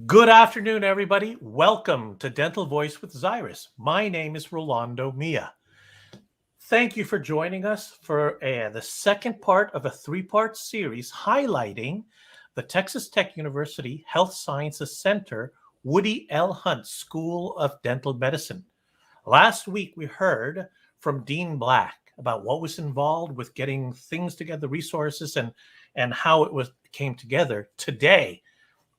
Good afternoon, everybody. Welcome to Dental Voice with Zyris. My name is Rolando Mia. Thank you for joining us for the second part of a three-part series highlighting the Texas Tech University Health Sciences Center Woody L. Hunt School of Dental Medicine. Last week, we heard from Dean Black about what was involved with getting things together, resources, and how came together. Today,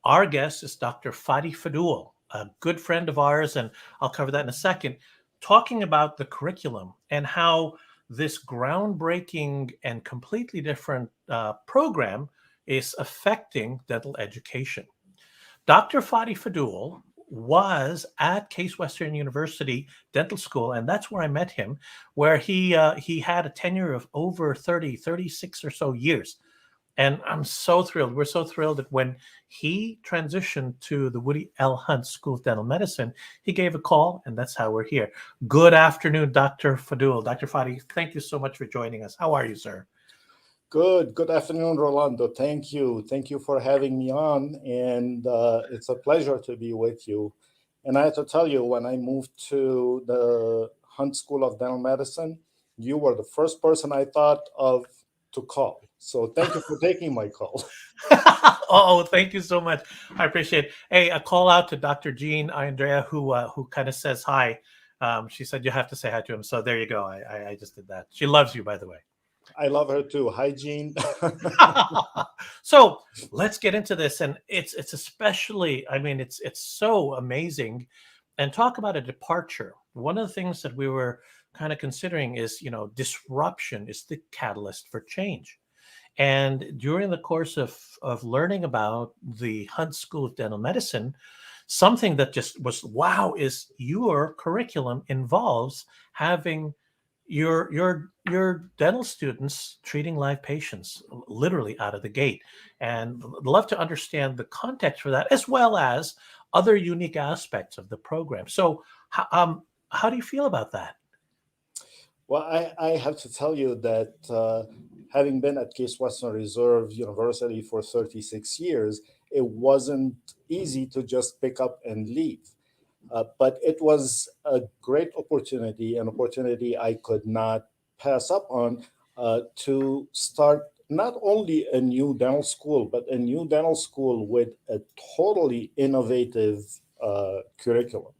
our guest is Dr. Fady Faddoul, a good friend of ours, and I'll cover that in a second, talking about the curriculum and how this groundbreaking and completely different program is affecting dental education. Dr. Fady Faddoul was at Case Western University Dental School, and that's where I met him, where he had a tenure of over 36 or so years. And I'm so thrilled. We're so thrilled that when he transitioned to the Woody L. Hunt School of Dental Medicine, he gave a call, and that's how we're here. Good afternoon, Dr. Faddoul. Dr. Fady, thank you so much for joining us. How are you, sir? Good afternoon, Rolando. Thank you. Thank you for having me on. And it's a pleasure to be with you. And I have to tell you, when I moved to the Hunt School of Dental Medicine, you were the first person I thought of to call. So thank you for taking my call. Oh, thank you so much. I appreciate it. Hey, a call out to Dr. Jean Andrea, who kind of says hi. She said you have to say hi to him. So there you go. I just did that. She loves you, by the way. I love her too. Hi, Jean. So let's get into this, and it's especially, I mean, it's so amazing, and talk about a departure. One of the things that we were kind of considering is, disruption is the catalyst for change. And during the course of learning about the Hunt School of Dental Medicine, something that just was wow is your curriculum involves having your dental students treating live patients literally out of the gate, and love to understand the context for that as well as other unique aspects of the program. So how do you feel about that? Well, I have to tell you that having been at Case Western Reserve University for 36 years, it wasn't easy to just pick up and leave. But it was a great opportunity, an opportunity I could not pass up on to start not only a new dental school, but a new dental school with a totally innovative curriculum.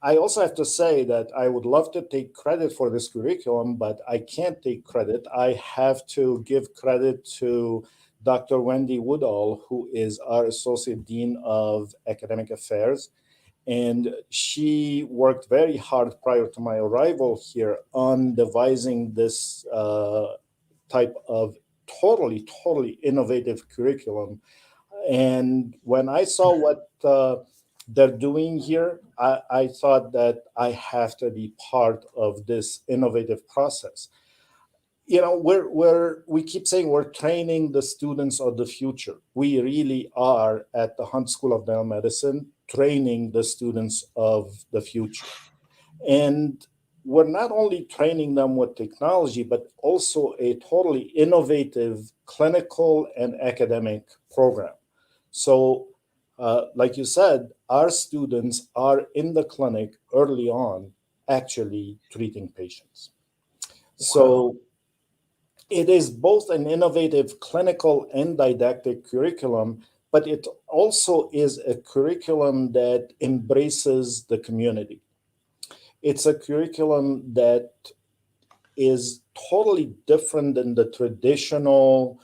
I also have to say that I would love to take credit for this curriculum, but I can't take credit. I have to give credit to Dr. Wendy Woodall, who is our Associate Dean of Academic Affairs. And she worked very hard prior to my arrival here on devising this type of totally innovative curriculum. And when I saw what they're doing here, I thought that I have to be part of this innovative process. We keep saying we're training the students of the future. We really are at the Hunt School of Dental Medicine training the students of the future. And we're not only training them with technology, but also a totally innovative clinical and academic program. So, like you said, our students are in the clinic early on, actually treating patients. Wow. So, it is both an innovative clinical and didactic curriculum, but it also is a curriculum that embraces the community. It's a curriculum that is totally different than the traditional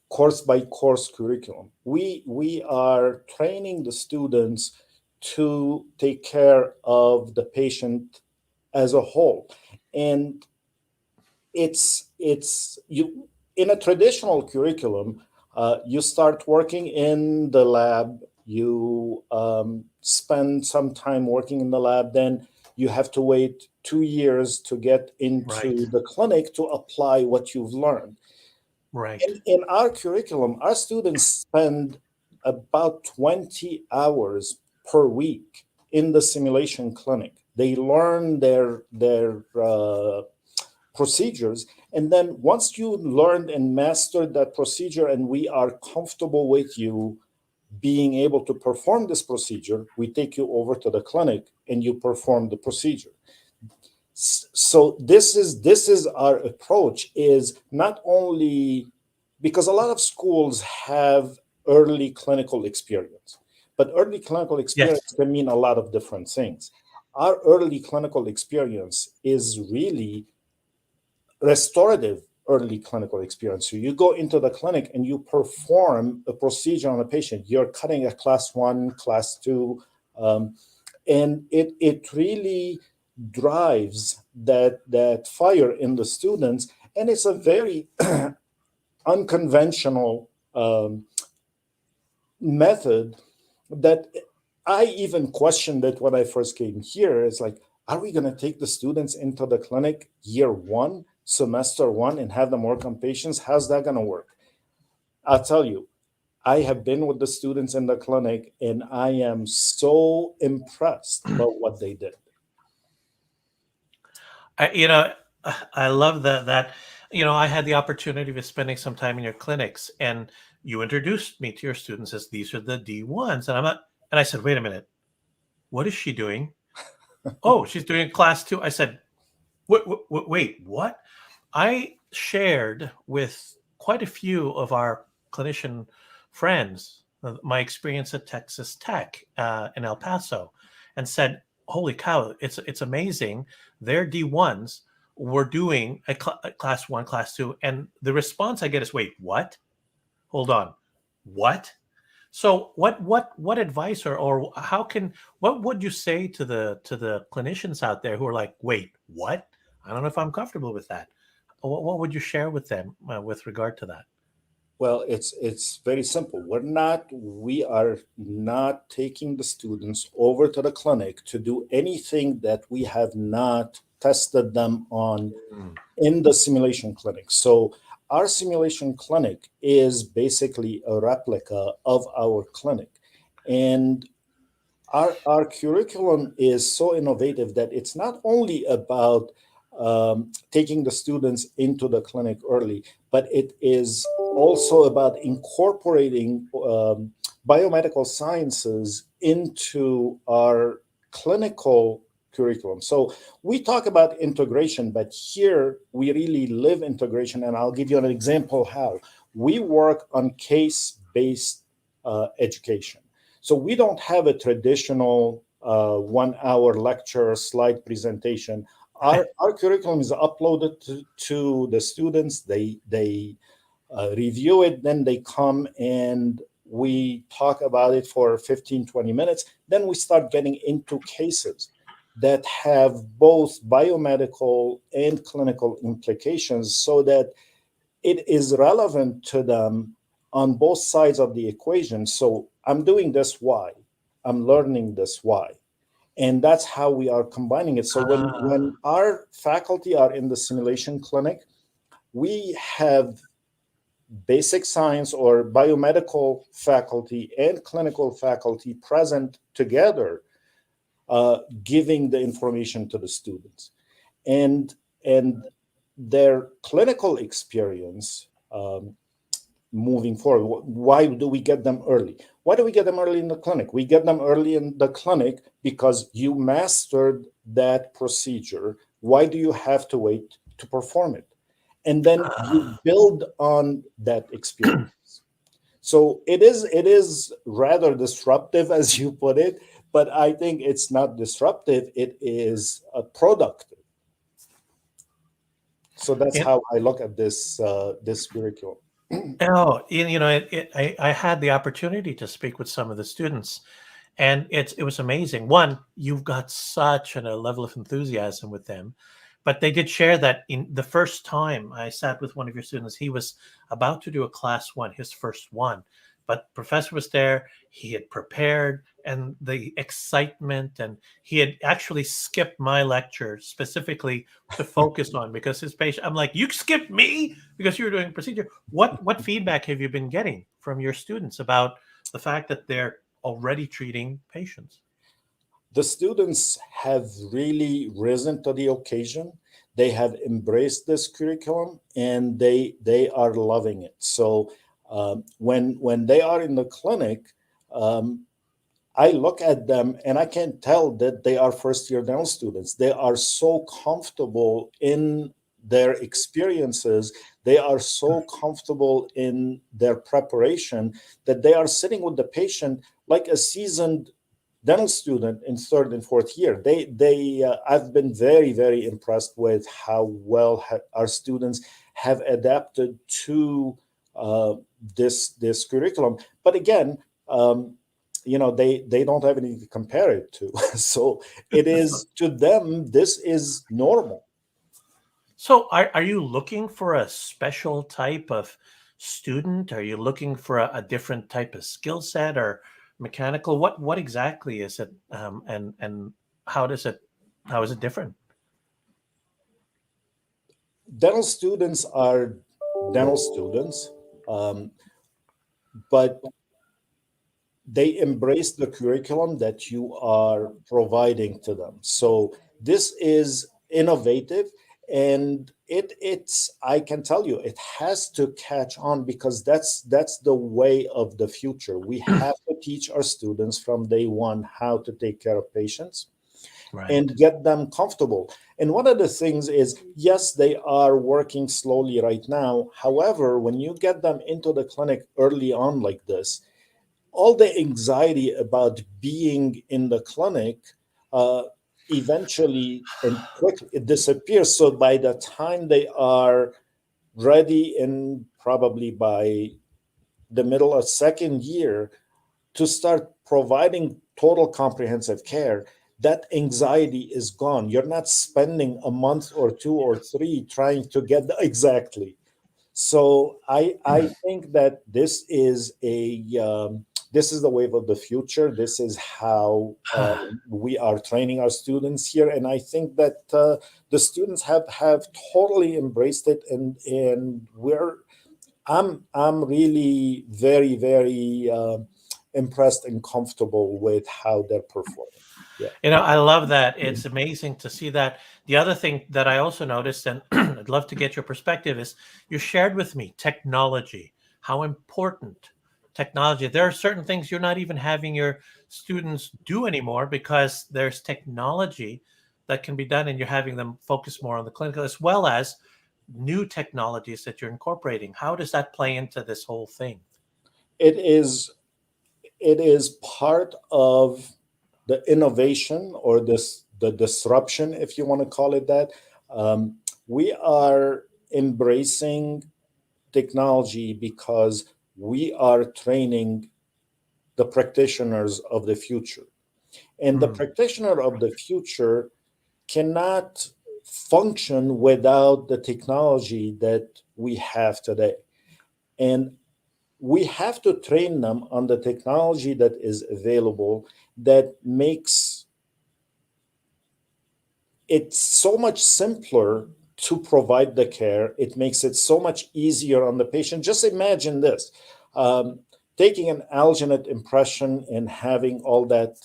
course by course curriculum. We are training the students to take care of the patient as a whole. And it's you in a traditional curriculum, you start working in the lab, you spend some time working in the lab, then you have to wait 2 years to get Right. into the clinic to apply what you've learned. Right. In our curriculum, our students spend about 20 hours per week in the simulation clinic. They learn their procedures. And then once you learned and mastered that procedure and we are comfortable with you, being able to perform this procedure, we take you over to the clinic and you perform the procedure. So this is our approach, is not only because a lot of schools have early clinical experience, but early clinical experience Yes. can mean a lot of different things. Our early clinical experience is really restorative early clinical experience. So you go into the clinic and you perform a procedure on a patient. You're cutting a class 1, class 2, and it really drives that fire in the students, and it's a very unconventional method that I even questioned it when I first came here. It's like, are we going to take the students into the clinic year 1, semester 1, and have them work on patients? How's that going to work? I'll tell you, I have been with the students in the clinic, and I am so impressed by what they did. I I love that I had the opportunity of spending some time in your clinics, and you introduced me to your students as these are the D1s, and I said, wait a minute, what is she doing? Oh, she's doing class 2. I said, wait, what? I shared with quite a few of our clinician friends my experience at Texas Tech in El Paso, and said, "Holy cow! It's amazing. Their D1s were doing a class 1, class 2, and the response I get is, wait, what? Hold on, what?" So what advice or how can what would you say to the clinicians out there who are like, wait, what? I don't know if I'm comfortable with that. What would you share with them with regard to that? Well, it's very simple. We are not taking the students over to the clinic to do anything that we have not tested them on Mm. in the simulation clinic. So our simulation clinic is basically a replica of our clinic. And our curriculum is so innovative that it's not only about taking the students into the clinic early, but it is also about incorporating biomedical sciences into our clinical curriculum. So we talk about integration, but here we really live integration. And I'll give you an example how we work on case-based education. So we don't have a traditional 1 hour lecture slide presentation. Our curriculum is uploaded to the students. They review it, then they come and we talk about it for 15-20 minutes. Then we start getting into cases that have both biomedical and clinical implications so that it is relevant to them on both sides of the equation. So I'm doing this why, I'm learning this why. And that's how we are combining it. So when Ah, our faculty are in the simulation clinic, we have basic science or biomedical faculty and clinical faculty present together, giving the information to the students. And their clinical experience moving forward. Why do we get them early? Why do we get them early in the clinic? We get them early in the clinic because you mastered that procedure. Why do you have to wait to perform it? And then you ah. build on that experience. So it is rather disruptive, as you put it, but I think it's not disruptive. It is productive. So that's And how I look at this curriculum. oh, I had the opportunity to speak with some of the students, and it was amazing. One, you've got such a level of enthusiasm with them, but they did share that in the first time I sat with one of your students, he was about to do a class 1, his first one, but professor was there, he had prepared, and the excitement, and he had actually skipped my lecture specifically to focus on because his patient. I'm like, you skipped me because you were doing a procedure. What feedback have you been getting from your students about the fact that they're already treating patients? The students have really risen to the occasion. They have embraced this curriculum and they are loving it. So when they are in the clinic, I look at them and I can tell that they are first year dental students. They are so comfortable in their experiences. They are so comfortable in their preparation that they are sitting with the patient like a seasoned dental student in third and fourth year. I've been very, very impressed with how well our students have adapted to this curriculum. But again, they don't have anything to compare it to. So it is, to them, this is normal. So are you looking for a special type of student? Are you looking for a different type of skill set or mechanical? What exactly is it? And how is it different? Dental students are dental students, but they embrace the curriculum that you are providing to them. So this is innovative, and it's, I can tell you, it has to catch on, because that's the way of the future. We have to teach our students from day one how to take care of patients Right. and get them comfortable. And one of the things is, yes, they are working slowly right now. However, when you get them into the clinic early on like this, all the anxiety about being in the clinic uh, eventually and quickly it disappears. So by the time they are ready, and probably by the middle of second year, to start providing total comprehensive care, that anxiety is gone. You're not spending a month or two or three trying to get exactly. So I think that this is the wave of the future. This is how we are training our students here, and I think that the students have totally embraced it, and I'm really very, very impressed and comfortable with how they're performing. Yeah. I love that. It's amazing to see that. The other thing that I also noticed, and I'd love to get your perspective, is you shared with me technology, how important technology. There are certain things you're not even having your students do anymore because there's technology that can be done, and you're having them focus more on the clinical as well as new technologies that you're incorporating. How does that play into this whole thing? It is it is part of the innovation, or the disruption, if you want to call it that. We are embracing technology because we are training the practitioners of the future, and the Mm, practitioner of the future cannot function without the technology that we have today. And we have to train them on the technology that is available, that makes it so much simpler to provide the care. It makes it so much easier on the patient. Just imagine this: um, taking an alginate impression and having all that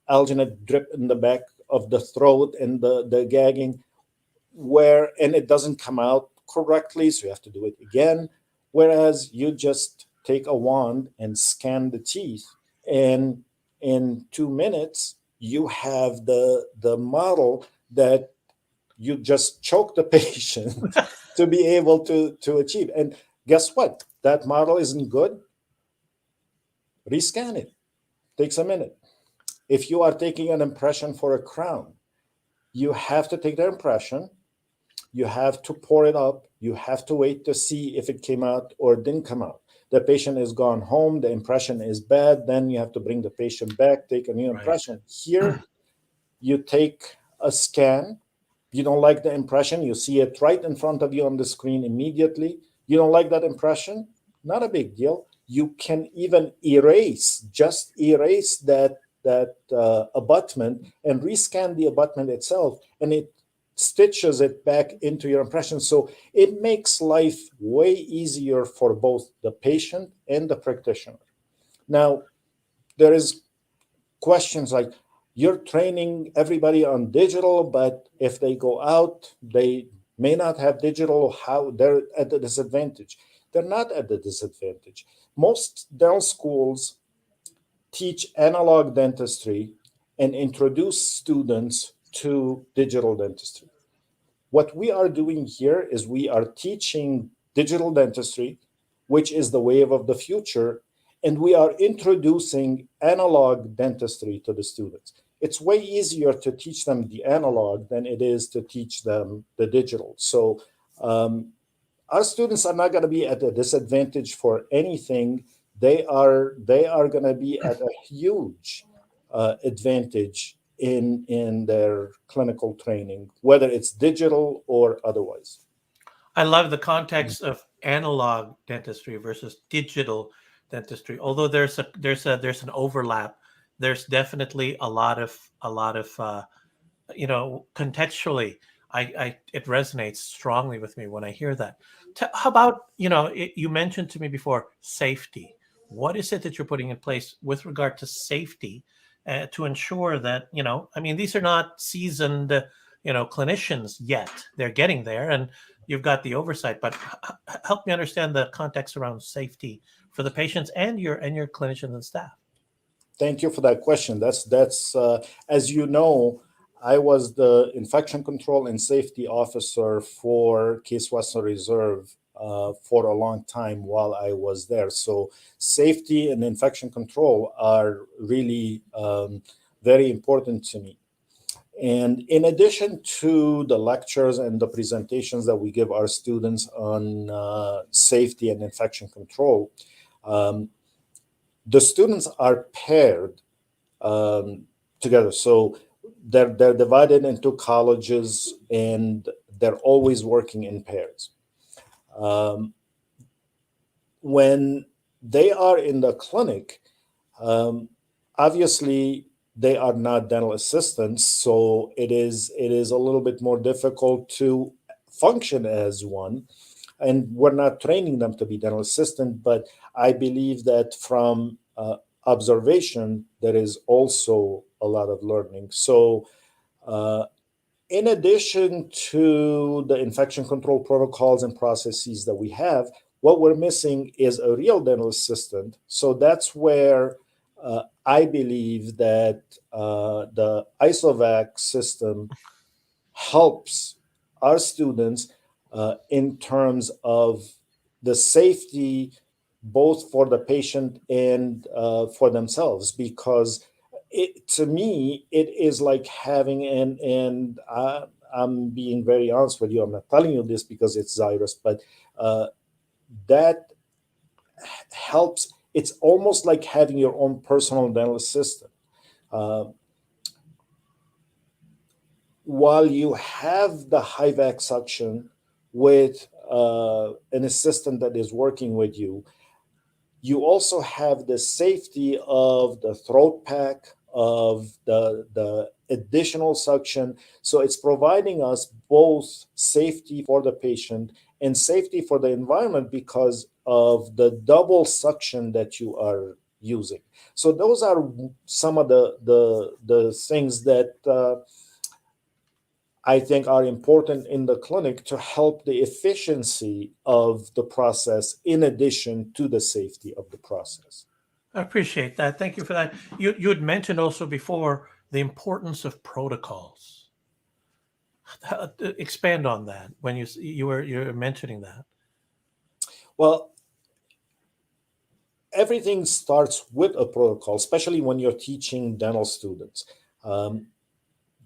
alginate drip in the back of the throat, and the gagging, and it doesn't come out correctly, so you have to do it again. Whereas you just take a wand and scan the teeth, and in 2 minutes you have the model that you just choke the patient to be able to achieve. And guess what? That model isn't good. Rescan it. Takes a minute. If you are taking an impression for a crown, you have to take the impression, you have to pour it up, you have to wait to see if it came out or didn't come out. The patient is gone home, the impression is bad, then you have to bring the patient back, take a new right. impression. Here, you take a scan, you don't like the impression, you see it right in front of you on the screen immediately. You don't like that impression? Not a big deal. You can even just erase that abutment, and rescan the abutment itself, and it stitches it back into your impression. So it makes life way easier for both the patient and the practitioner. Now, there is questions like, you're training everybody on digital, but if they go out, they may not have digital. How they're at a disadvantage? They're not at a disadvantage. Most dental schools teach analog dentistry and introduce students to digital dentistry. What we are doing here is we are teaching digital dentistry, which is the wave of the future, and we are introducing analog dentistry to the students. It's way easier to teach them the analog than it is to teach them the digital. So our students are not going to be at a disadvantage for anything. They are going to be at a huge advantage in their clinical training, whether it's digital or otherwise. I love the context of analog dentistry versus digital dentistry. Although there's an overlap, there's definitely a lot of contextually, it resonates strongly with me when I hear that. How about, you mentioned to me before safety. What is it that you're putting in place with regard to safety to ensure that, these are not seasoned, clinicians yet. They're getting there, and you've got the oversight. But help me understand the context around safety for the patients and your clinicians and staff. Thank you for that question. That's as you know, I was the infection control and safety officer for Case Western Reserve for a long time while I was there. So safety and infection control are really very important to me. And in addition to the lectures and the presentations that we give our students on safety and infection control, the students are paired together. So they're divided into colleges, and they're always working in pairs. When they are in the clinic, obviously they are not dental assistants, so it is a little bit more difficult to function as one. And we're not training them to be dental assistant, but I believe that from observation, there is also a lot of learning. So in addition to the infection control protocols and processes that we have, what we're missing is a real dental assistant. So that's where I believe that the ISOVAC system helps our students in terms of the safety, both for the patient and for themselves, because to me, it is like having, and I'm being very honest with you, I'm not telling you this because it's Zyris, but that helps. It's almost like having your own personal dental assistant. While you have the high-vac suction with an assistant that is working with you, you also have the safety of the throat pack, of the additional suction. So it's providing us both safety for the patient and safety for the environment because of the double suction that you are using. So those are some of the things that I think are important in the clinic to help the efficiency of the process in addition to the safety of the process. I appreciate that. Thank you for that. You had mentioned also before the importance of protocols. Expand on that when you were mentioning that. Well, everything starts with a protocol, especially when you're teaching dental students.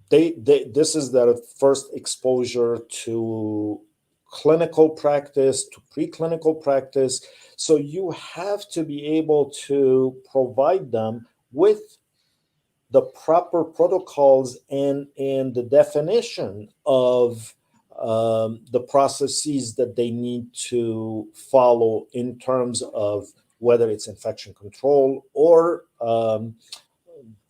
This is their first exposure to clinical practice, to preclinical practice. So you have to be able to provide them with the proper protocols and the definition of the processes that they need to follow in terms of whether it's infection control or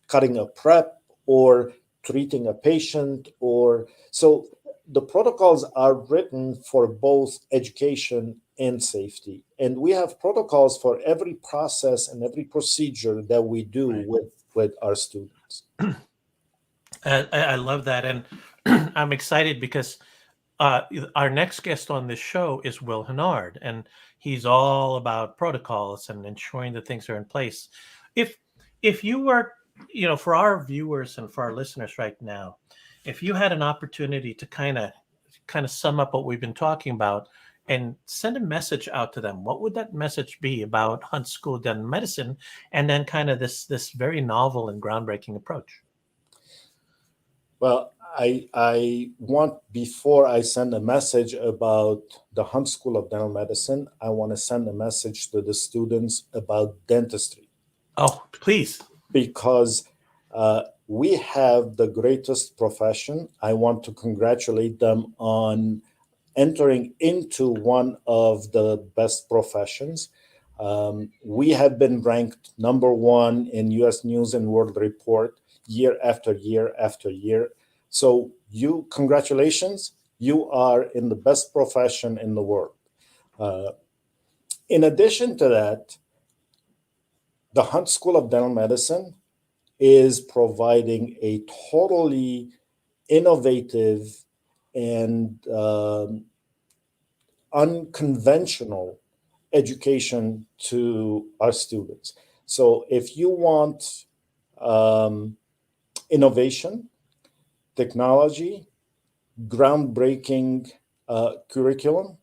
cutting a prep or treating a patient. Or so the protocols are written for both education and safety, and we have protocols for every process and every procedure that we do with our students. I love that, and I'm excited because our next guest on this show is Will Hennard, and he's all about protocols and ensuring that things are in place. If If you were, for our viewers and for our listeners right now, if you had an opportunity to kind of sum up what we've been talking about and send a message out to them, what would that message be about Hunt School of Dental Medicine, and then kind of this very novel and groundbreaking approach? Well, I want, before I send a message about the Hunt School of Dental Medicine, I want to send a message to the students about dentistry, Oh, please. because we have the greatest profession. I want to congratulate them on entering into one of the best professions. We have been ranked number one in US News and World Report year after year after year. So, congratulations, you are in the best profession in the world. Uh, in addition to that, the Hunt School of Dental Medicine is providing a totally innovative and unconventional education to our students. So, if you want um, innovation, technology, groundbreaking curriculum,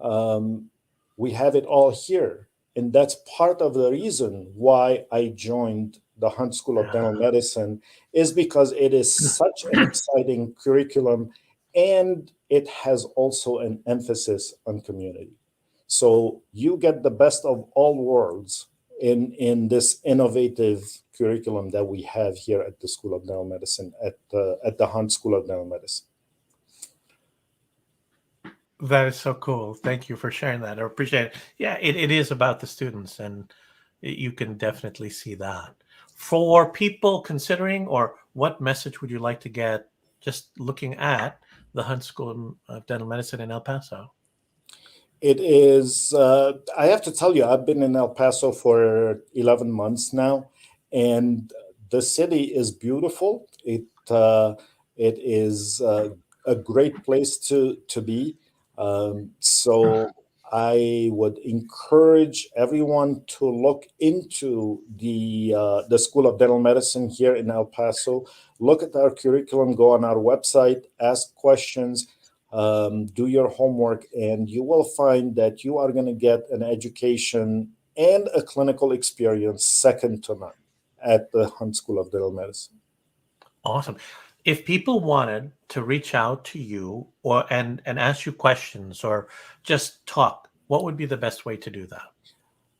um, we have it all here. And that's part of the reason why I joined the Hunt School of Dental Medicine, is because it is such an exciting curriculum, and it has also an emphasis on community. So you get the best of all worlds in this innovative curriculum that we have here at the School of Dental Medicine, at the Hunt School of Dental Medicine. That is so cool. Thank you for sharing that. I appreciate it. Yeah, it is about the students, and you can definitely see that. For people considering, or what message would you like to get just looking at the Hunt School of Dental Medicine in El Paso? It is, I have to tell you, I've been in El Paso for 11 months now, and the city is beautiful. It is a great place to be. So I would encourage everyone to look into the School of Dental Medicine here in El Paso. Look at our curriculum, go on our website, ask questions, do your homework, and you will find that you are going to get an education and a clinical experience second to none at the Hunt School of Dental Medicine. Awesome. If people wanted to reach out to you or and ask you questions or just talk, what would be the best way to do that?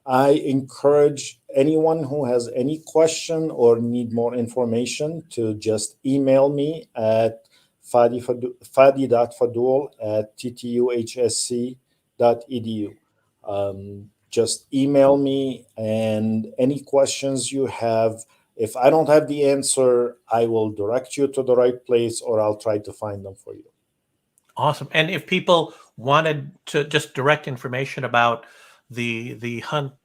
I encourage anyone who has any question or need more information to just email me at fady.faddoul at TTUHSC.edu. Just email me, and any questions you have, if I don't have the answer, I will direct you to the right place, or I'll try to find them for you. Awesome. And if people wanted to just direct information about the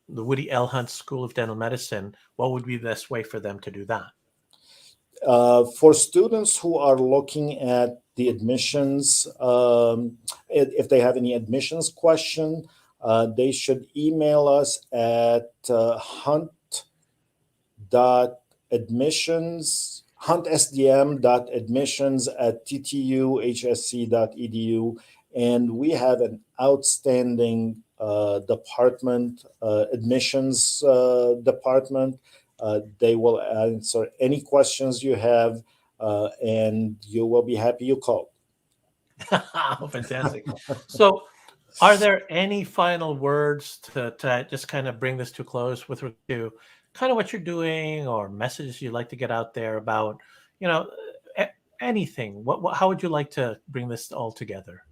Woody L. Hunt School of Dental Medicine, what would be the best way for them to do that? For students who are looking at the admissions, if they have any admissions question, they should email us at huntsdm.admissions@ttuhsc.edu. And we have an outstanding department, admissions department. They will answer any questions you have, and you will be happy you called. Fantastic. So, are there any final words to just kind of bring this to a close with regard to kind of what you're doing or messages you'd like to get out there about, you know, anything? How would you like to bring this all together?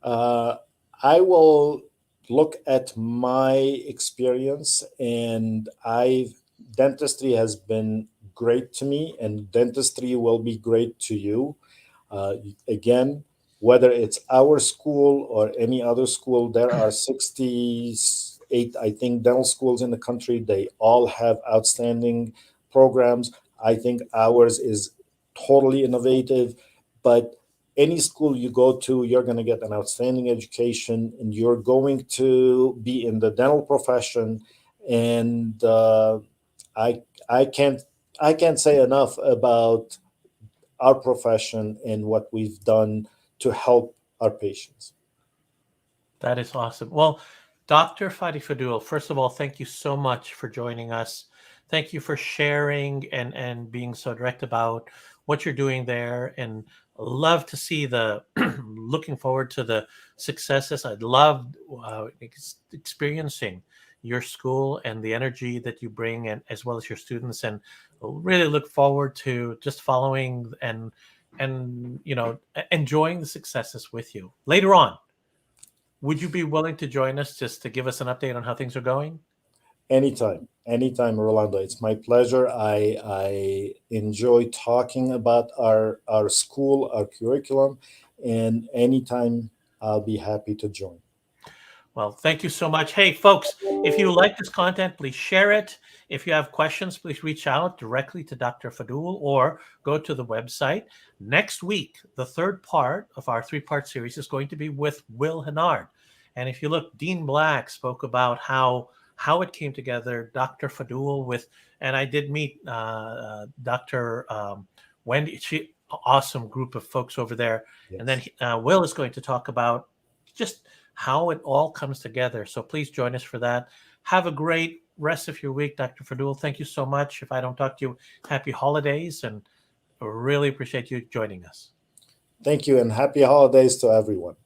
Uh, I will look at my experience, and dentistry has been great to me, and dentistry will be great to you. Again, whether it's our school or any other school, there are 68, I think, dental schools in the country. They all have outstanding programs. I think ours is totally innovative, but any school you go to, you're going to get an outstanding education, and you're going to be in the dental profession. And I can't say enough about our profession and what we've done to help our patients. That is awesome. Well, Dr. Fady Faddoul, first of all, thank you so much for joining us. Thank you for sharing and being so direct about what you're doing there. And love to see the looking forward to the successes. I'd love experiencing your school and the energy that you bring, and as well as your students. And really look forward to just following and enjoying the successes with you later on. Would you be willing to join us just to give us an update on how things are going? Anytime, Rolando. It's my pleasure. I enjoy talking about our school, our curriculum, and anytime I'll be happy to join. Well, thank you so much. Hey, folks, if you like this content, please share it. If you have questions, please reach out directly to Dr. Faddoul or go to the website. Next week, the third part of our three-part series is going to be with Will Hennard. And if you look, Dean Black spoke about how it came together. Dr. Faddoul and I did meet Dr. Wendy. Awesome group of folks over there. Yes. And then Will is going to talk about just how it all comes together. So please join us for that. Have a great rest of your week, Dr. Faddoul. Thank you so much. If I don't talk to you, happy holidays, and really appreciate you joining us. Thank you, and happy holidays to everyone.